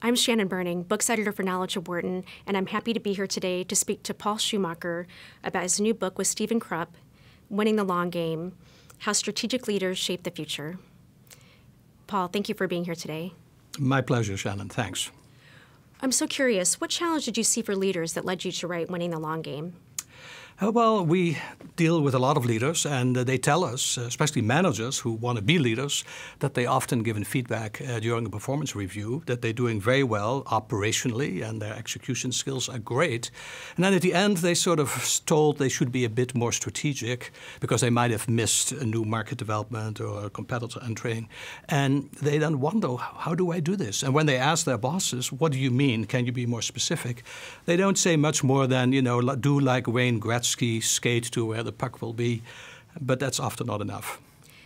I'm Shannon Burning, Books Editor for Knowledge at Wharton, and I'm happy to be here today to speak to Paul Schumacher about his new book with Stephen Krupp, Winning the Long Game: How Strategic Leaders Shape the Future. Paul, thank you for being here today. My pleasure, Shannon. Thanks. I'm so curious, what challenge did you see for leaders that led you to write Winning the Long Game? Well, we deal with a lot of leaders, and they tell us, especially managers who want to be leaders, that they often given feedback during a performance review that they're doing very well operationally and their execution skills are great. And then at the end, they sort of told they should be a bit more strategic because they might have missed a new market development or a competitor entering. And they then wonder, how do I do this? And when they ask their bosses, what do you mean? Can you be more specific? They don't say much more than, do like Wayne Gretzky, skate to where the puck will be, but that's often not enough.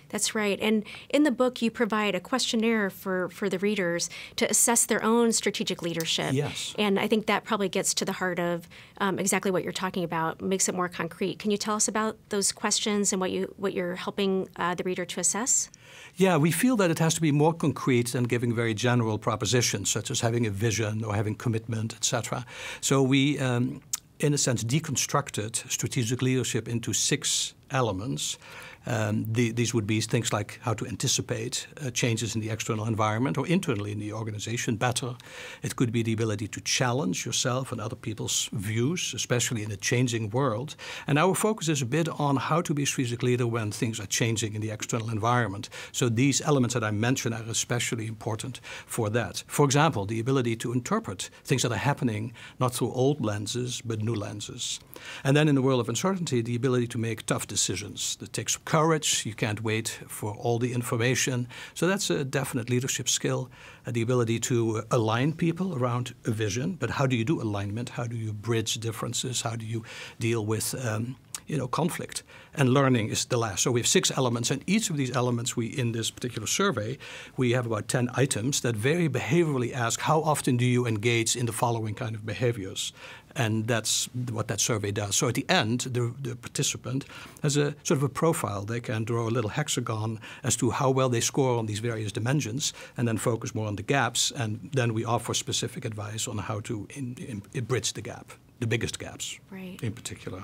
That's right. And in the book, you provide a questionnaire for the readers to assess their own strategic leadership. Yes. And I think that probably gets to the heart of exactly what you're talking about, makes it more concrete. Can you tell us about those questions and what you're helping the reader to assess? Yeah, we feel that it has to be more concrete than giving very general propositions, such as having a vision or having commitment, etc. So we in a sense, deconstructed strategic leadership into 6 elements. These would be things like how to anticipate changes in the external environment or internally in the organization better. It could be the ability to challenge yourself and other people's views, especially in a changing world. And our focus is a bit on how to be a strategic leader when things are changing in the external environment. So these elements that I mentioned are especially important for that. For example, the ability to interpret things that are happening not through old lenses, but new lenses. And then in the world of uncertainty, the ability to make tough decisions. That takes courage. You can't wait for all the information. So that's a definite leadership skill. The ability to align people around a vision. But how do you do alignment? How do you bridge differences? How do you deal with conflict? And learning is the last. So we have 6 elements, and each of these elements in this particular survey, we have about 10 items that very behaviorally ask, how often do you engage in the following kind of behaviors? And that's what that survey does. So at the end, the participant has a sort of a profile. They can draw a little hexagon as to how well they score on these various dimensions and then focus more on the gaps. And then we offer specific advice on how to bridge the gap, the biggest gaps in particular.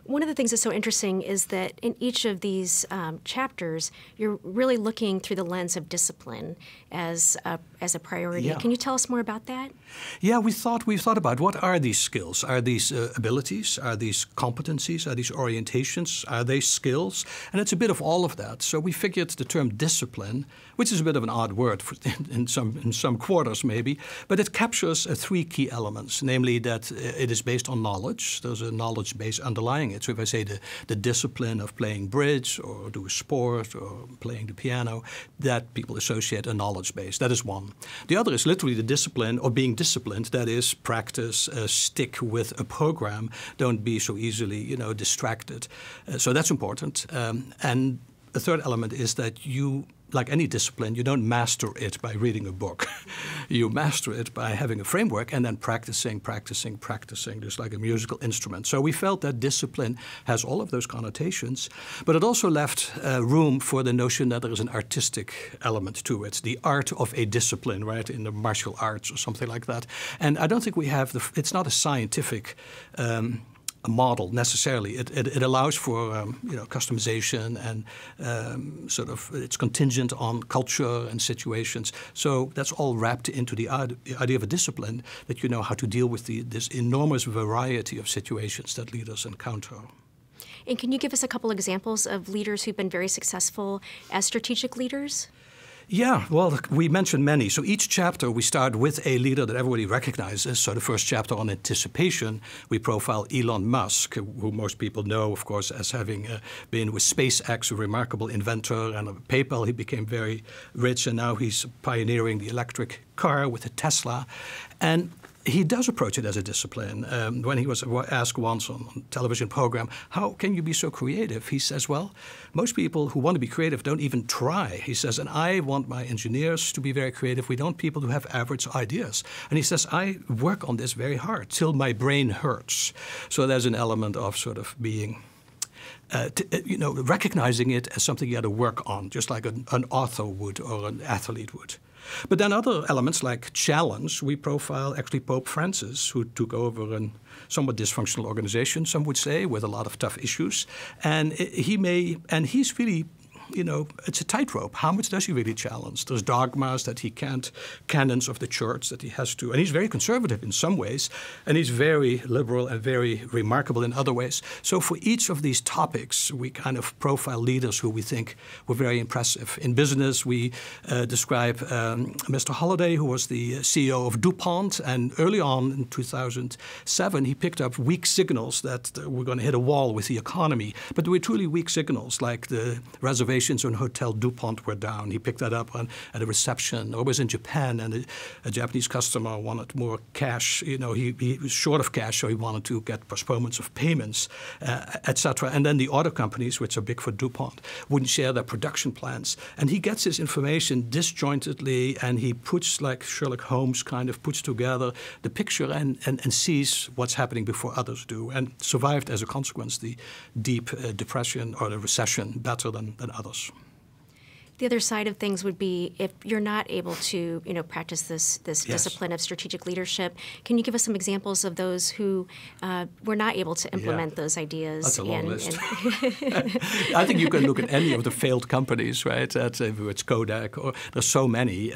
One of the things that's so interesting is that in each of these chapters, you're really looking through the lens of discipline as a priority. Yeah. Can you tell us more about that? Yeah, we've thought about what are these skills? Are these abilities? Are these competencies? Are these orientations? Are they skills? And it's a bit of all of that. So we figured the term discipline, which is a bit of an odd word in some quarters maybe, but it captures 3 key elements, namely that it is based on knowledge. There's a knowledge base underlying it. So if I say the discipline of playing bridge or do a sport or playing the piano, that people associate a knowledge base. That is one. The other is literally the discipline or being disciplined. That is practice, stick with a program. Don't be so easily, distracted. So that's important. And the third element is that you, like any discipline, you don't master it by reading a book. You master it by having a framework and then practicing, just like a musical instrument. So we felt that discipline has all of those connotations, but it also left room for the notion that there is an artistic element to it, the art of a discipline, right, in the martial arts or something like that. And I don't think we have it's not a scientific model necessarily. It allows for customization and it's contingent on culture and situations. So that's all wrapped into the idea of a discipline, that you know how to deal with this enormous variety of situations that leaders encounter. And can you give us a couple examples of leaders who've been very successful as strategic leaders? Yeah, well, we mentioned many. So each chapter we start with a leader that everybody recognizes. So the first chapter on anticipation, we profile Elon Musk, who most people know, of course, as having been with SpaceX, a remarkable inventor, and at PayPal he became very rich, and now he's pioneering the electric car with a Tesla. And he does approach it as a discipline. When he was asked once on a television program, how can you be so creative? He says, well, most people who want to be creative don't even try. He says, and I want my engineers to be very creative. We don't want people who have average ideas. And he says, I work on this very hard till my brain hurts. So there's an element of sort of being recognizing it as something you had to work on, just like an author would or an athlete would. But then other elements like challenge, we profile actually Pope Francis, who took over a somewhat dysfunctional organization, some would say, with a lot of tough issues. And he's really, it's a tightrope. How much does he really challenge? There's dogmas that he can't, canons of the church that he has to. And he's very conservative in some ways, and he's very liberal and very remarkable in other ways. So for each of these topics, we kind of profile leaders who we think were very impressive. In business, we describe Mr. Holliday, who was the CEO of DuPont. And early on in 2007, he picked up weak signals that we're going to hit a wall with the economy. But they were truly weak signals, like the reservations on Hotel DuPont were down. He picked that up at a reception, or was in Japan, and a Japanese customer wanted more cash. He was short of cash, so he wanted to get postponements of payments, etc. And then the auto companies, which are big for DuPont, wouldn't share their production plans. And he gets his information disjointedly, and he puts, like Sherlock Holmes, kind of puts together the picture and sees what's happening before others do, and survived as a consequence the deep depression or the recession better than others. The other side of things would be if you're not able to, practice this Yes. discipline of strategic leadership. Can you give us some examples of those who were not able to implement those ideas? That's a long list. I think you can look at any of the failed companies, right? It's Kodak, or there's so many.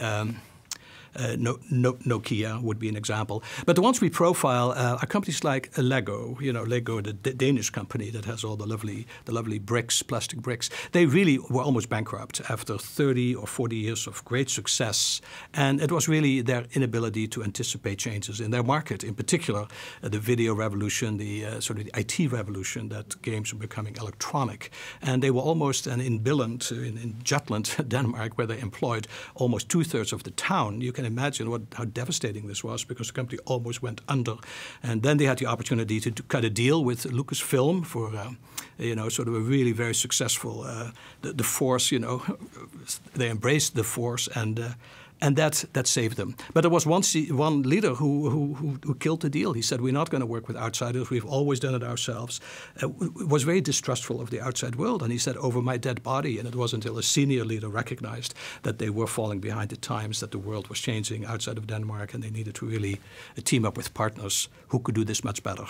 Nokia would be an example. But the ones we profile are companies like Lego. Lego, the Danish company that has all the lovely bricks, plastic bricks. They really were almost bankrupt after 30 or 40 years of great success. And it was really their inability to anticipate changes in their market. In particular, the video revolution, the sort of the IT revolution, that games were becoming electronic. And they were almost, and in Billund, in Jutland, Denmark, where they employed almost 2/3 of the town. You can imagine how devastating this was, because the company almost went under. And then they had the opportunity to cut a deal with Lucasfilm for, sort of a really very successful, the Force, they embraced the Force, and that saved them. But there was one leader who killed the deal. He said, we're not going to work with outsiders. We've always done it ourselves. Was very distrustful of the outside world. And he said, over my dead body. And it wasn't until a senior leader recognized that they were falling behind the times, that the world was changing outside of Denmark, and they needed to really team up with partners who could do this much better.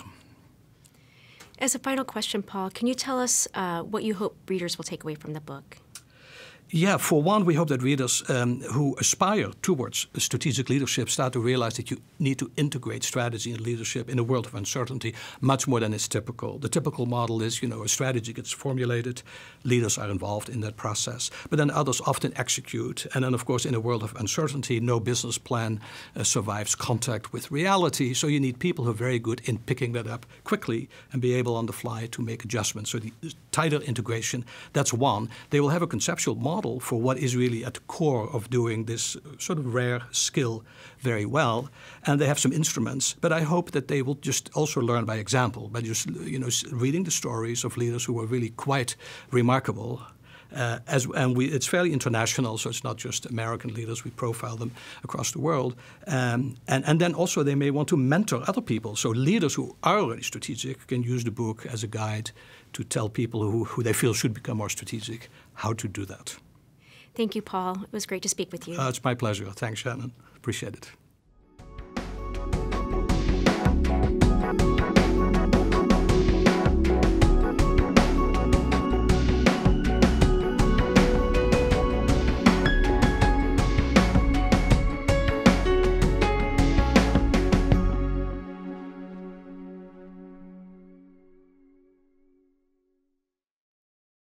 As a final question, Paul, can you tell us what you hope readers will take away from the book? Yeah, for one, we hope that readers who aspire towards strategic leadership start to realize that you need to integrate strategy and leadership in a world of uncertainty much more than is typical. The typical model is, a strategy gets formulated, leaders are involved in that process, but then others often execute. And then, of course, in a world of uncertainty, no business plan survives contact with reality. So you need people who are very good in picking that up quickly and be able on the fly to make adjustments. So the tighter integration, that's one. They will have a conceptual model for what is really at the core of doing this sort of rare skill very well. And they have some instruments. But I hope that they will just also learn by example, by just reading the stories of leaders who were really quite remarkable. It's fairly international, so it's not just American leaders. We profile them across the world. And then also they may want to mentor other people. So leaders who are already strategic can use the book as a guide to tell people who they feel should become more strategic how to do that. Thank you, Paul. It was great to speak with you. It's my pleasure. Thanks, Shannon. Appreciate it.